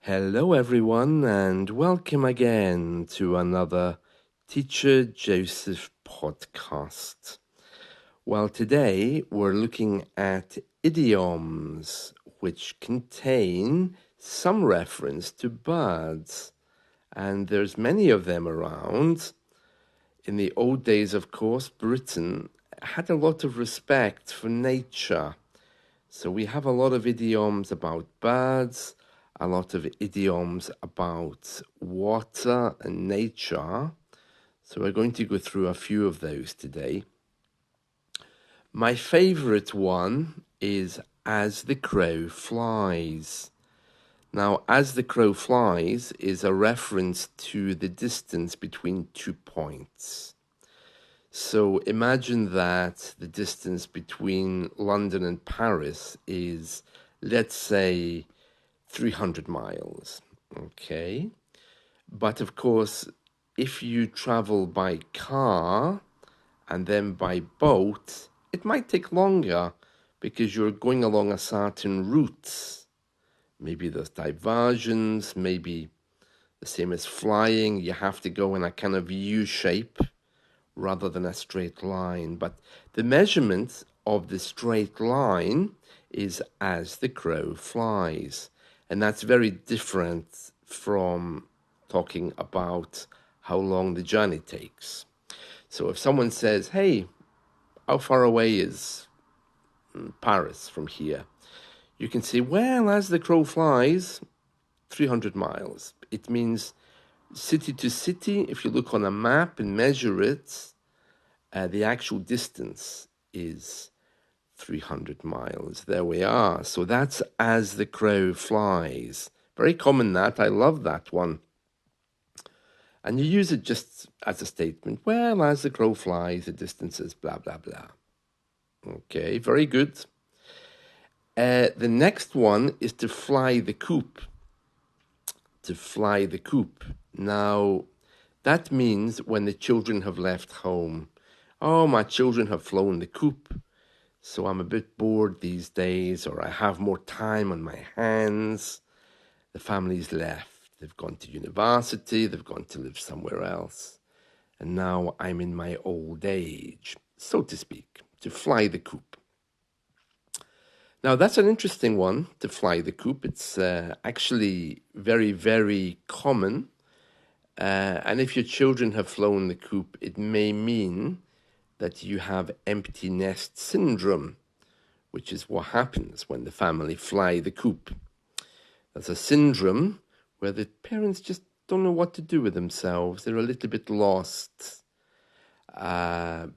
Hello, everyone, and welcome again to another Teacher Joseph podcast. Well, today we're looking at idioms, which contain some reference to birds, and there's many of them around. In the old days, of course, Britain had a lot of respect for nature. So we have a lot of idioms about birds, a lot of idioms about water and nature. So we're going to go through a few of those today. My favorite one is as the crow flies. Now, as the crow flies is a reference to the distance between 2 points. So imagine that the distance between London and Paris is, let's say, 300 miles, okay? But of course, if you travel by car and then by boat, it might take longer because you're going along a certain route. Maybe there's diversions, maybe the same as flying, you have to go in a kind of U shape rather than a straight line. But the measurement of the straight line is as the crow flies. And that's very different from talking about how long the journey takes. So if someone says, hey, how far away is Paris from here? You can say, well, as the crow flies, 300 miles. It means city to city. If you look on a map and measure it, the actual distance is 300 miles. There we are. So that's as the crow flies. Very common that. I love that one. And you use it just as a statement. Well, as the crow flies, the distance is blah, blah, blah. Okay, very good. The next one is to fly the coop. To fly the coop. Now, that means when the children have left home. Oh, my children have flown the coop, so I'm a bit bored these days, or I have more time on my hands. The family's left. They've gone to university, they've gone to live somewhere else. And now I'm in my old age, so to speak, to fly the coop. Now, that's an interesting one, to fly the coop. It's actually very, very common. And if your children have flown the coop, it may mean that you have empty nest syndrome, which is what happens when the family fly the coop. There's a syndrome where the parents just don't know what to do with themselves. They're a little bit lost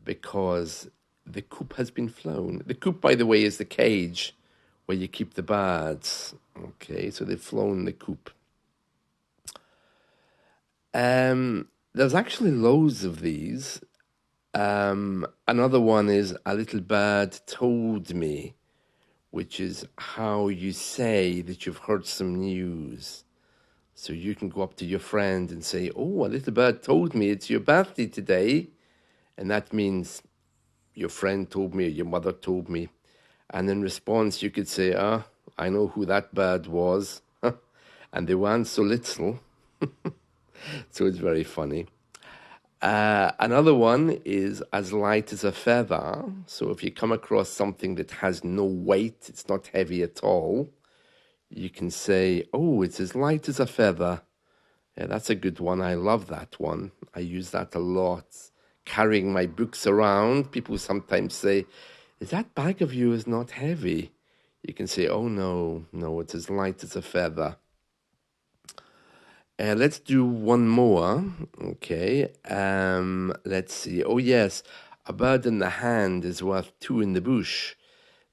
because the coop has been flown. The coop, by the way, is the cage where you keep the birds. Okay, so they've flown the coop. There's actually loads of these. Another one is a little bird told me, which is how you say that you've heard some news. So you can go up to your friend and say, oh, a little bird told me it's your birthday today. And that means your friend told me or your mother told me. And in response, you could say, I know who that bird was. And they weren't so little. So it's very funny. Another one is as light as a feather. So if you come across something that has no weight, it's not heavy at all, you can say, oh, it's as light as a feather. Yeah, that's a good one. I love that one. I use that a lot. Carrying my books around, people sometimes say, is that bag of yours not heavy? You can say, oh, no, it's as light as a feather. Let's do one more. Okay. Let's see. Oh, yes. A bird in the hand is worth two in the bush.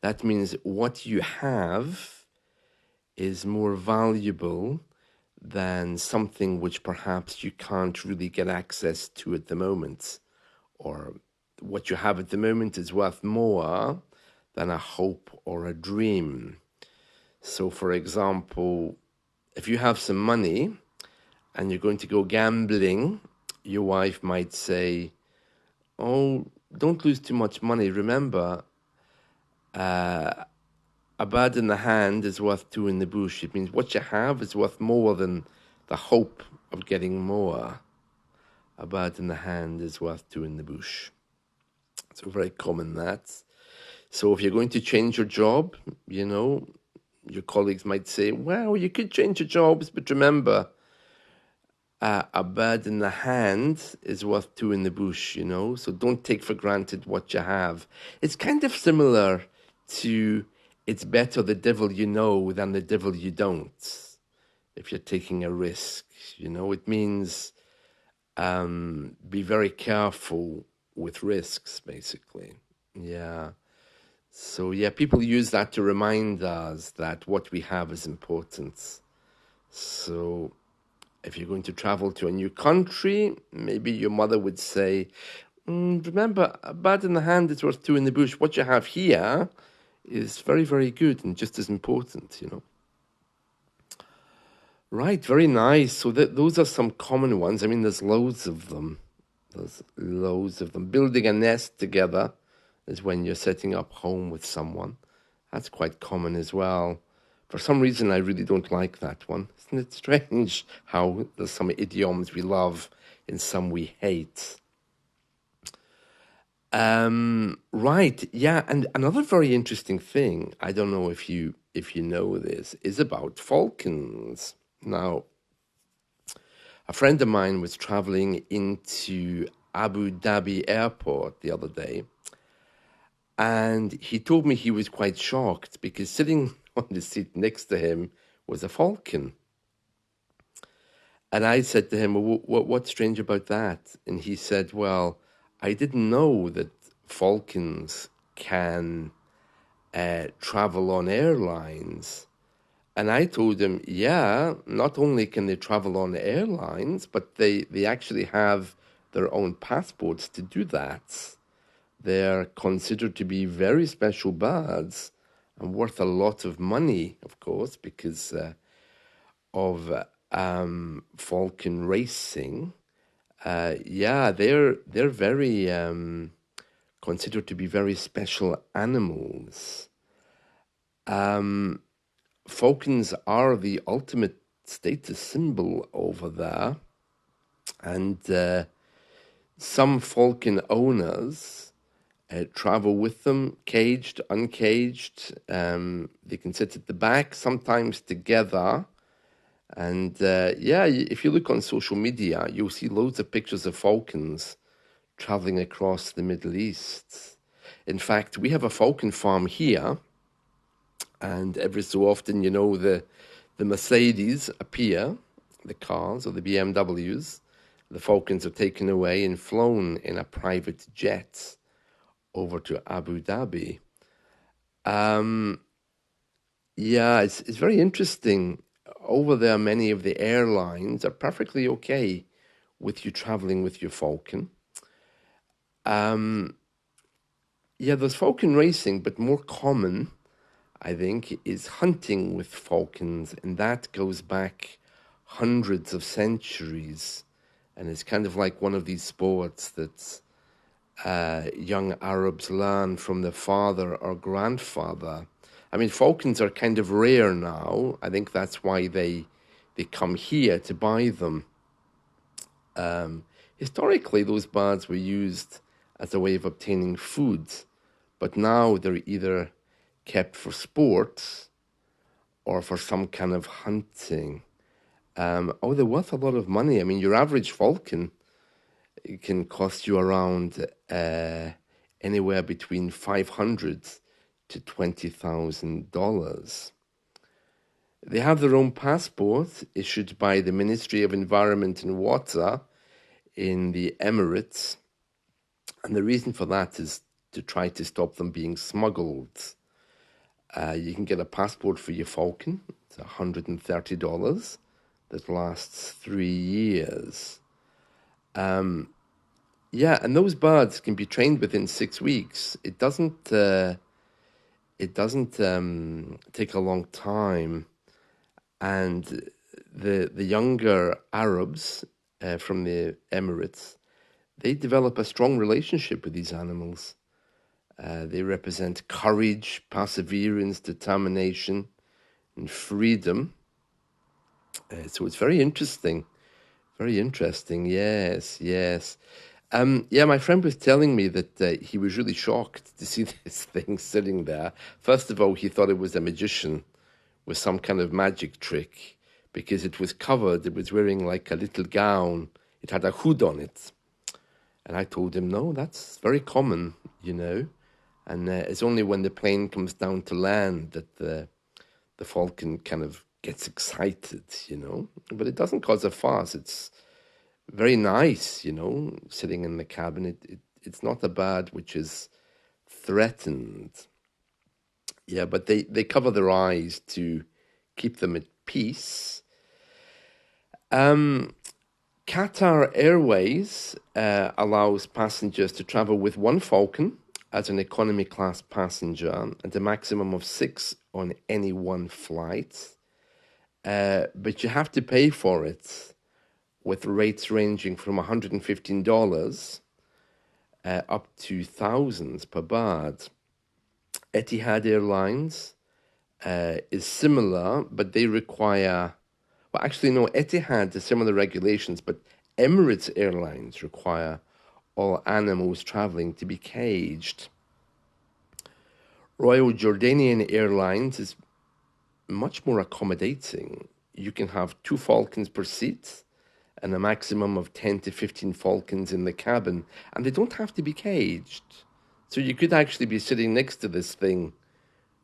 That means what you have is more valuable than something which perhaps you can't really get access to at the moment. Or what you have at the moment is worth more than a hope or a dream. So, for example, if you have some money and you're going to go gambling, your wife might say, oh, don't lose too much money. Remember, a bird in the hand is worth two in the bush. It means what you have is worth more than the hope of getting more. A bird in the hand is worth two in the bush. So very common that. So if you're going to change your job, you know, your colleagues might say, well, you could change your jobs, but remember, a bird in the hand is worth two in the bush, you know, so don't take for granted what you have. It's kind of similar to it's better the devil you know than the devil you don't, if you're taking a risk, you know. It means be very careful with risks, basically. Yeah. So, yeah, people use that to remind us that what we have is important. So, if you're going to travel to a new country, maybe your mother would say, remember, a bird in the hand is worth two in the bush. What you have here is very, very good and just as important, you know. Right, very nice. So those are some common ones. I mean, there's loads of them. There's loads of them. Building a nest together is when you're setting up home with someone. That's quite common as well. For some reason, I really don't like that one. Isn't it strange how there's some idioms we love and some we hate? Right, yeah, and another very interesting thing, I don't know if you know this, is about falcons. Now, a friend of mine was traveling into Abu Dhabi airport the other day, and he told me he was quite shocked because sitting on the seat next to him was a falcon. And I said to him, well, what's strange about that? And he said, well, I didn't know that falcons can travel on airlines. And I told him, yeah, not only can they travel on airlines, but they actually have their own passports to do that. They're considered to be very special birds and worth a lot of money, of course, because of falcon racing. Yeah, they're very considered to be very special animals. Falcons are the ultimate status symbol over there, and some falcon owners travel with them, caged, uncaged. They can sit at the back, sometimes together. And yeah, if you look on social media, you'll see loads of pictures of falcons traveling across the Middle East. In fact, we have a falcon farm here, and every so often, you know, the Mercedes appear, the cars or the BMWs. The falcons are taken away and flown in a private jet over to Abu Dhabi. Yeah, it's very interesting. Over there, many of the airlines are perfectly okay with you traveling with your falcon. Yeah, there's falcon racing, but more common, I think, is hunting with falcons, and that goes back hundreds of centuries, and it's kind of like one of these sports that young Arabs learn from their father or grandfather. I mean, falcons are kind of rare now. I think that's why they come here to buy them. Historically, those birds were used as a way of obtaining food, but now they're either kept for sport or for some kind of hunting. They're worth a lot of money. I mean, your average falcon, it can cost you around anywhere between $500 to $20,000. They have their own passport issued by the Ministry of Environment and Water in the Emirates, and the reason for that is to try to stop them being smuggled. You can get a passport for your falcon. It's $130 that lasts 3 years. Yeah, and those birds can be trained within 6 weeks. It doesn't take a long time, and the younger Arabs from the Emirates, they develop a strong relationship with these animals. They represent courage, perseverance, determination, and freedom. So it's very interesting. Very interesting. Yes, yes. Yeah, my friend was telling me that he was really shocked to see this thing sitting there. First of all, he thought it was a magician with some kind of magic trick because it was covered. It was wearing like a little gown. It had a hood on it. And I told him, no, that's very common, you know. And it's only when the plane comes down to land that the falcon kind of gets excited, you know. But it doesn't cause a fuss. It's very nice, you know, sitting in the cabin. It's not a bird which is threatened. Yeah, but they cover their eyes to keep them at peace. Qatar Airways allows passengers to travel with one falcon as an economy class passenger and a maximum of 6 on any one flight. But you have to pay for it with rates ranging from $115 up to thousands per bird. Etihad Airlines is similar, but they require, well, actually, no, Etihad has similar regulations, but Emirates Airlines require all animals traveling to be caged. Royal Jordanian Airlines is much more accommodating. You can have 2 falcons per seat and a maximum of 10 to 15 falcons in the cabin, and they don't have to be caged. So you could actually be sitting next to this thing,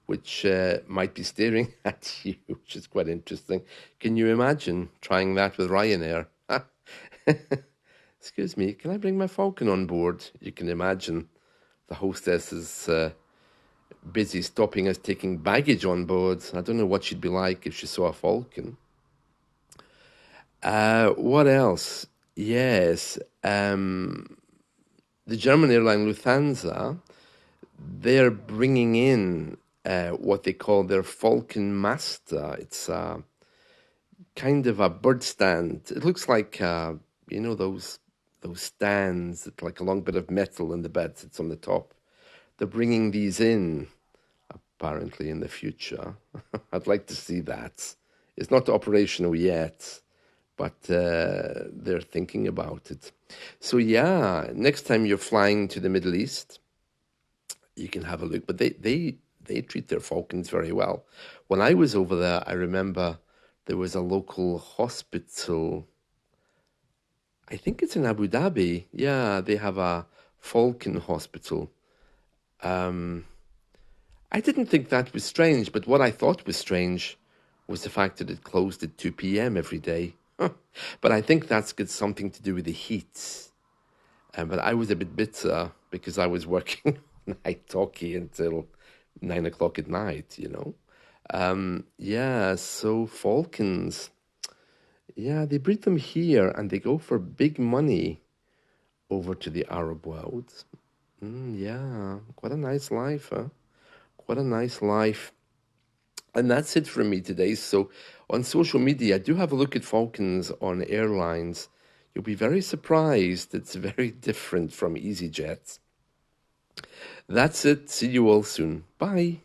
which might be staring at you, which is quite interesting. Can you imagine trying that with Ryanair? Excuse me, can I bring my falcon on board? You can imagine the hostess is busy stopping us taking baggage on board. I don't know what she'd be like if she saw a falcon. What else? Yes, the German airline Lufthansa, they're bringing in what they call their Falcon Master. It's kind of a bird stand. It looks like you know those stands, it's like a long bit of metal in the bed sits on the top. They're bringing these in apparently in the future. I'd like to see that. It's not operational yet, but they're thinking about it. So yeah, next time you're flying to the Middle East, you can have a look. But they treat their falcons very well. When I was over there, I remember there was a local hospital. I think it's in Abu Dhabi. Yeah, they have a falcon hospital. I didn't think that was strange, but what I thought was strange was the fact that it closed at 2 p.m. every day. But I think that's got something to do with the heat. But I was a bit bitter because I was working night talkie until 9 o'clock at night, you know. Yeah, so falcons, yeah, they breed them here and they go for big money over to the Arab world. Yeah, quite a nice life, huh? Quite a nice life. And that's it from me today. So on social media, do have a look at falcons on airlines. You'll be very surprised. It's very different from EasyJet. That's it. See you all soon. Bye.